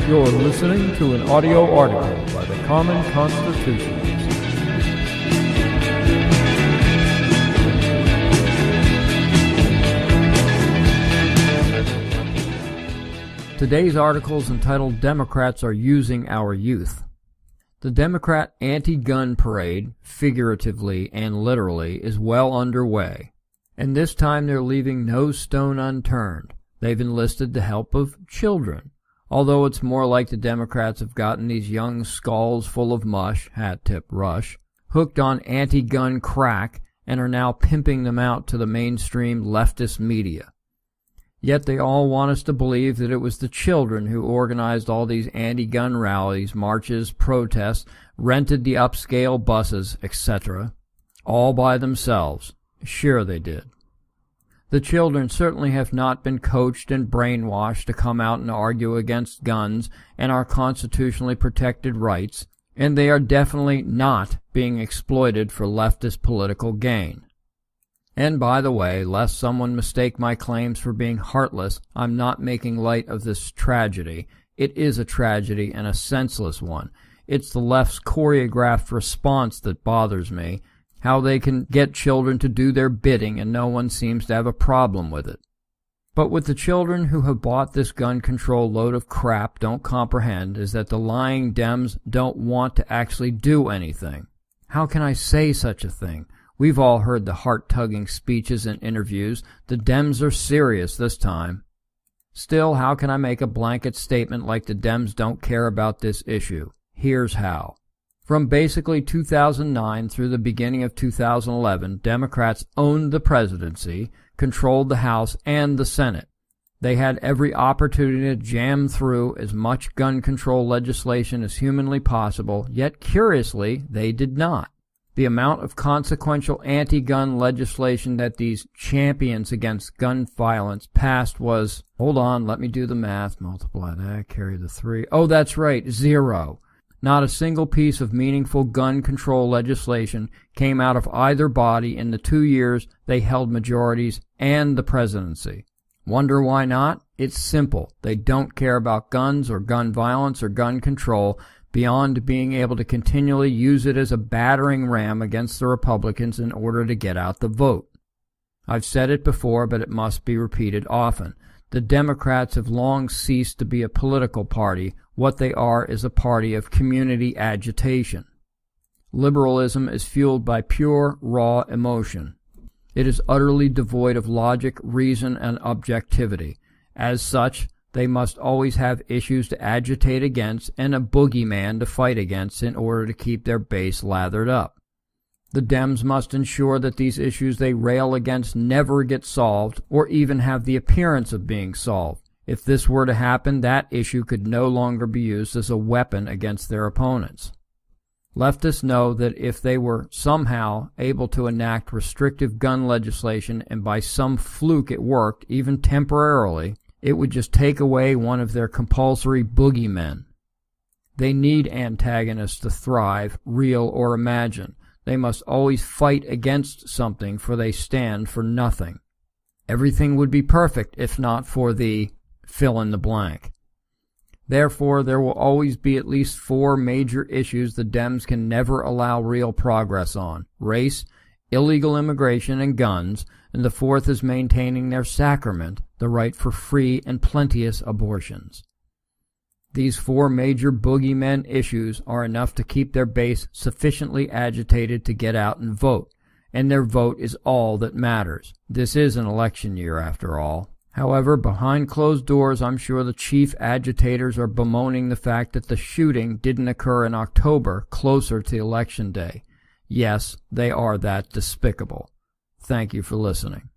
You're listening to an audio article by the Common Constitutionalist. Today's article is entitled "Democrats Are Using Our Youth." The Democrat anti-gun parade, figuratively and literally, is well underway. And this time they're leaving no stone unturned. They've enlisted the help of children. Although it's more like the Democrats have gotten these young skulls full of mush, hat tip rush, hooked on anti-gun crack, and are now pimping them out to the mainstream leftist media. Yet they all want us to believe that it was the children who organized all these anti-gun rallies, marches, protests, rented the upscale buses, etc., all by themselves. Sure they did. The children certainly have not been coached and brainwashed to come out and argue against guns and our constitutionally protected rights, and they are definitely not being exploited for leftist political gain. And by the way, lest someone mistake my claims for being heartless, I'm not making light of this tragedy. It is a tragedy and a senseless one. It's the left's choreographed response that bothers me. How they can get children to do their bidding and no one seems to have a problem with it. But what the children who have bought this gun control load of crap don't comprehend is that the lying Dems don't want to actually do anything. How can I say such a thing? We've all heard the heart-tugging speeches and interviews. The Dems are serious this time. Still, how can I make a blanket statement like the Dems don't care about this issue? Here's how. From basically 2009 through the beginning of 2011, Democrats owned the presidency, controlled the House and the Senate. They had every opportunity to jam through as much gun control legislation as humanly possible, yet curiously, they did not. The amount of consequential anti-gun legislation that these champions against gun violence passed was, hold on, let me do the math, multiply that, carry the 3. Oh, that's right, 0. Not a single piece of meaningful gun control legislation came out of either body in the 2 years they held majorities and the presidency. Wonder why not? It's simple. They don't care about guns or gun violence or gun control beyond being able to continually use it as a battering ram against the Republicans in order to get out the vote. I've said it before, but it must be repeated often. The Democrats have long ceased to be a political party. What they are is a party of community agitation. Liberalism is fueled by pure, raw emotion. It is utterly devoid of logic, reason, and objectivity. As such, they must always have issues to agitate against and a boogeyman to fight against in order to keep their base lathered up. The Dems must ensure that these issues they rail against never get solved or even have the appearance of being solved. If this were to happen, that issue could no longer be used as a weapon against their opponents. Leftists know that if they were somehow able to enact restrictive gun legislation and by some fluke it worked, even temporarily, it would just take away one of their compulsory boogeymen. They need antagonists to thrive, real or imagined. They must always fight against something, for they stand for nothing. Everything would be perfect if not for the fill in the blank. Therefore, there will always be at least 4 major issues the Dems can never allow real progress on: race, illegal immigration, and guns, and the 4th is maintaining their sacrament, the right for free and plenteous abortions. These 4 major boogeymen issues are enough to keep their base sufficiently agitated to get out and vote, and their vote is all that matters. This is an election year, after all. However, behind closed doors, I'm sure the chief agitators are bemoaning the fact that the shooting didn't occur in October, closer to Election Day. Yes, they are that despicable. Thank you for listening.